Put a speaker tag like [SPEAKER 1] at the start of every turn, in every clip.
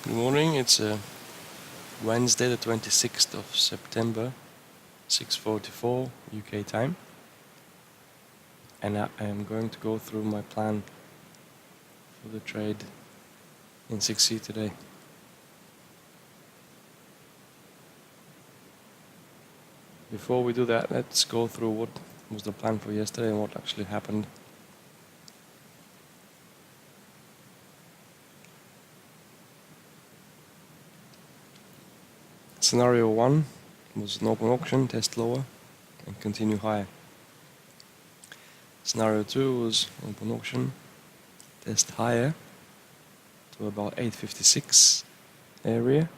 [SPEAKER 1] Good morning, it's Wednesday the 26th of September, 6:44 UK time, and I am going to go through my plan for the trade in 6C today. Before we do that, let's go through what was the plan for yesterday and what actually happened. Scenario 1 was an open auction, test lower and continue higher. Scenario 2 was open auction, test higher to about 856 area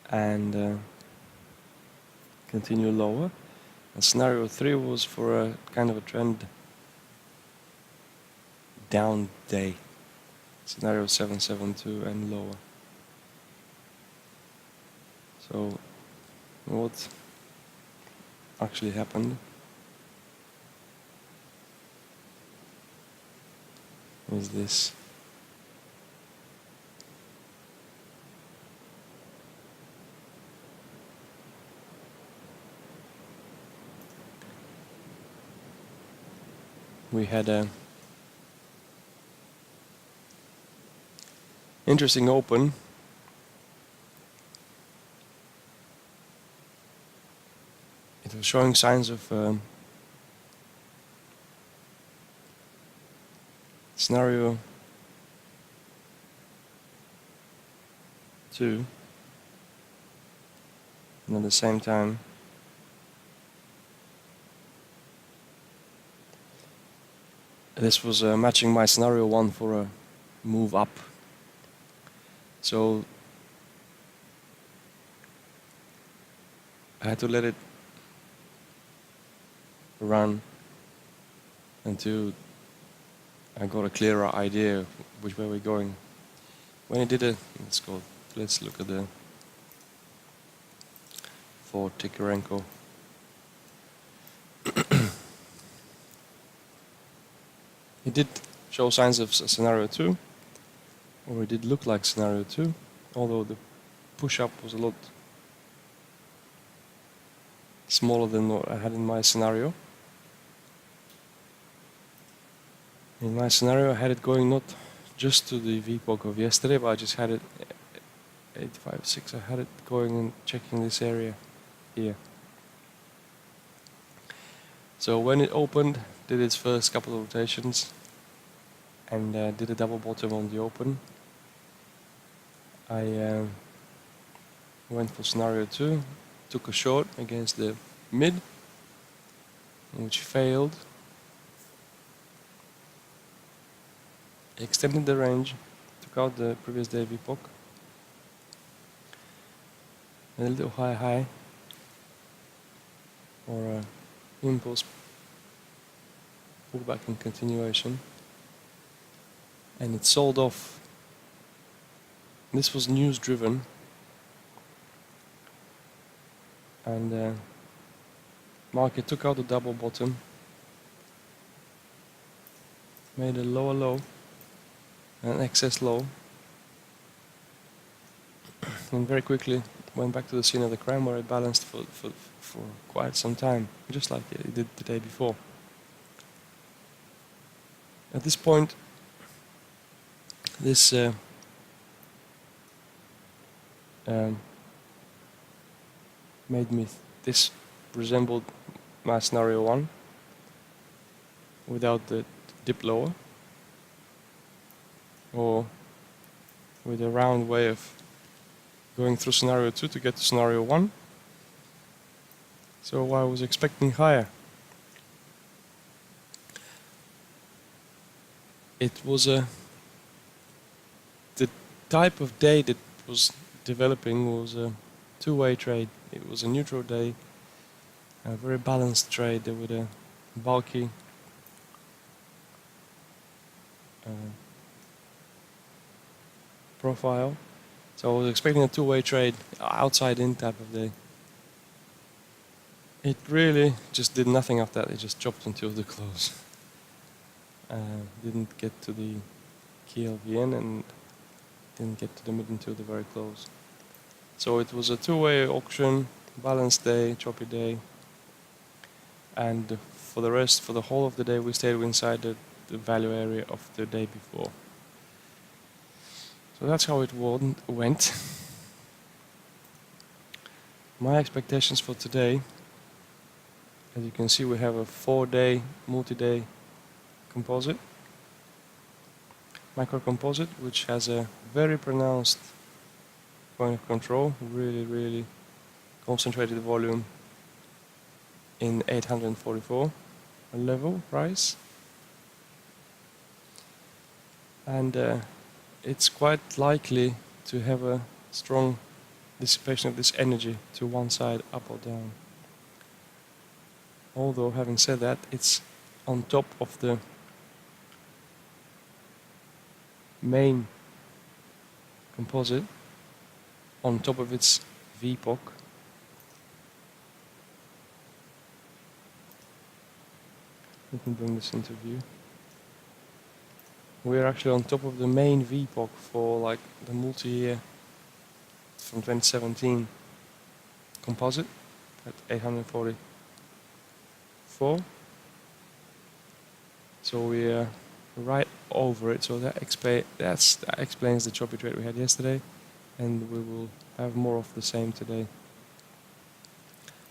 [SPEAKER 1] and continue lower. And scenario 3 was for a kind of a trend down day. Scenario 772 and lower. So what actually happened is this. We had a interesting open. It was showing signs of scenario 2, and at the same time this was matching my scenario 1 for a move up. So I had to let it run until I got a clearer idea which way we're going. When it did let's look at the for Tikarenko. It did show signs of scenario 2, or it did look like scenario 2, although the push-up was a lot smaller than what I had in my scenario. In my scenario I had it going not just to the VPOC of yesterday, but I just had it 856. I had it going and checking this area here. So when it opened, did its first couple of rotations and did a double bottom on the open, I went for scenario 2, took a short against the mid, which failed. Extended the range, took out the previous day VPOC, a little high or impulse pullback and continuation, and it sold off. This was news driven, and market took out the double bottom, made a lower low, an excess low, and very quickly went back to the scene of the crime where it balanced for quite some time, just like it did the day before. At this point, this this resembled my scenario 1 without the dip lower, or with a round way of going through scenario 2 to get to scenario 1. So I was expecting higher. It was the type of day that was developing was a two-way trade. It was a neutral day, a very balanced trade with a bulky profile. So I was expecting a two-way trade, outside in type of day. It really just did nothing after that. It just dropped until the close. Didn't get to the key LVN, and didn't get to the mid until the very close. So it was a two-way auction, balanced day, choppy day, and for the rest, for the whole of the day, we stayed inside the value area of the day before. So that's how it went. My expectations for today, as you can see, we have a 4-day, multi-day composite, micro composite, which has a very pronounced point of control, really concentrated volume in 844 level price, and it's quite likely to have a strong dissipation of this energy to one side, up or down. Although, having said that, it's on top of the main composite, on top of its VPOC. Let me bring this into view. We're actually on top of the main VPOC for like the multi-year from 2017 composite at 844. So we're right over it. So that explains the choppy trade we had yesterday, and we will have more of the same today.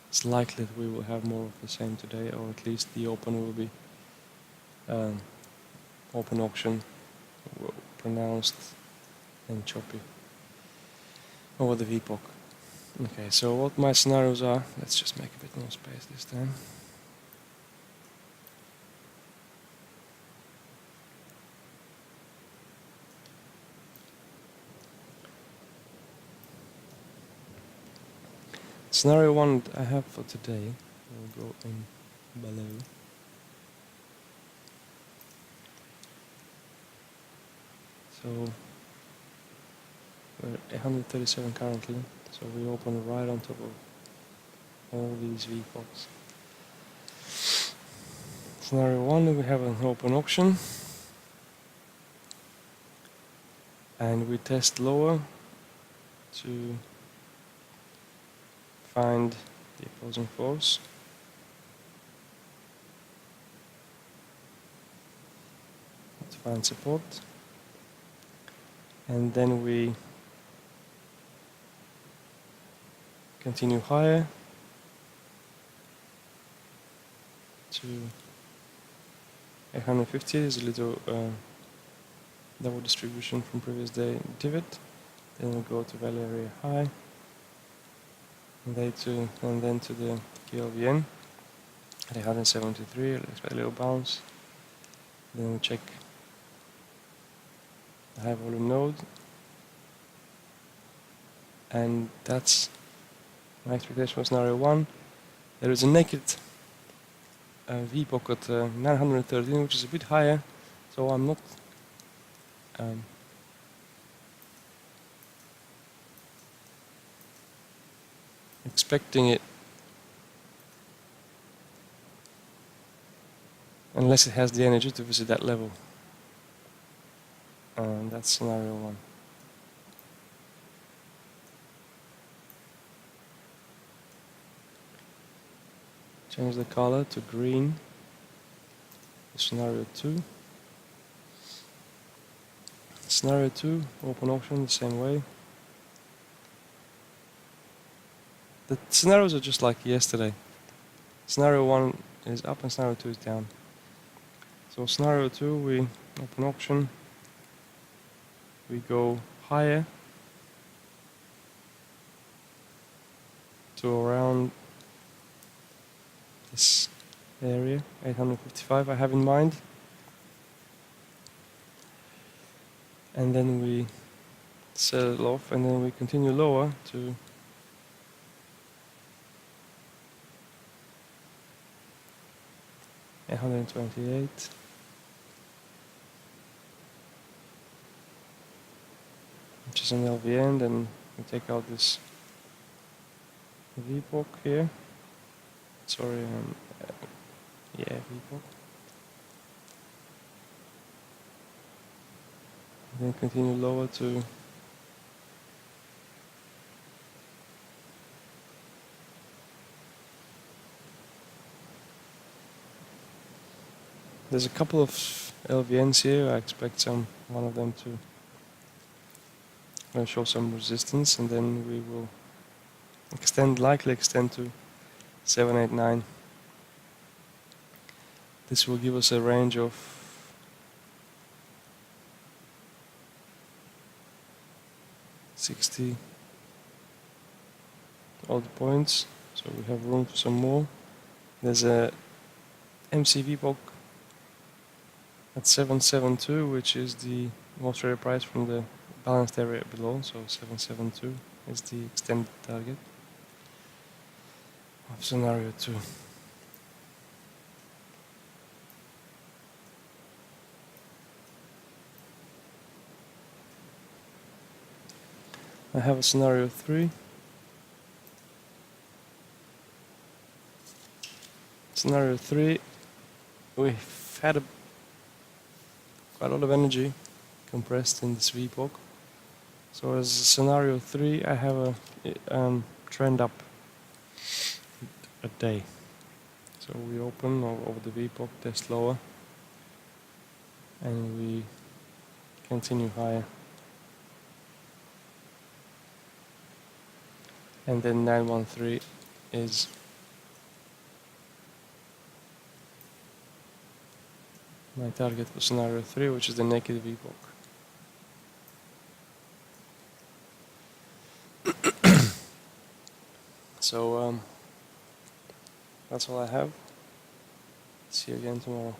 [SPEAKER 1] It's likely that we will have more of the same today, or at least the open will be open auction, pronounced and choppy over the VPOC. Okay, so what my scenarios are, let's just make a bit more space this time. Scenario 1 I have for today, we'll go in below. So we're at 137 currently, so we open right on top of all these VPOCs. Scenario 1, we have an open auction, and we test lower to find the opposing force. To find support, and then we continue higher to 850. There's a little double distribution from previous day divot. Then we go to value area high, and then to the KLVN at 173. Let's expect a little bounce. Then we check the high volume node, and that's my expectation for scenario 1. There is a naked VPOC at 913, which is a bit higher, so I'm not expecting it unless it has the energy to visit that level. And that's scenario 1. Change the color to green. Scenario 2. Scenario 2, open auction the same way. The scenarios are just like yesterday. Scenario 1 is up and scenario 2 is down. So scenario 2, we open auction, we go higher to around this area, 855 I have in mind. And then we sell it off, and then we continue lower to 828. Which is an LVN, then we take out this VPOC here. Sorry, yeah, VPOC. Then continue lower to There's a couple of LVNs here. I expect one of them to show some resistance, and then we will likely extend to 789. This will give us a range of 60 odd points, so we have room for some more. There's a MCV POC at 772, which is the most rare price from the balanced area below, so 772 is the extended target of scenario 2. I have a scenario 3. Scenario 3, we've had quite a lot of energy compressed in this VPOC. So as scenario 3, I have a trend up a day. So we open over the VPOC, test lower, and we continue higher. And then 913 is my target for scenario 3, which is the naked VPOC. So that's all I have. See you again tomorrow.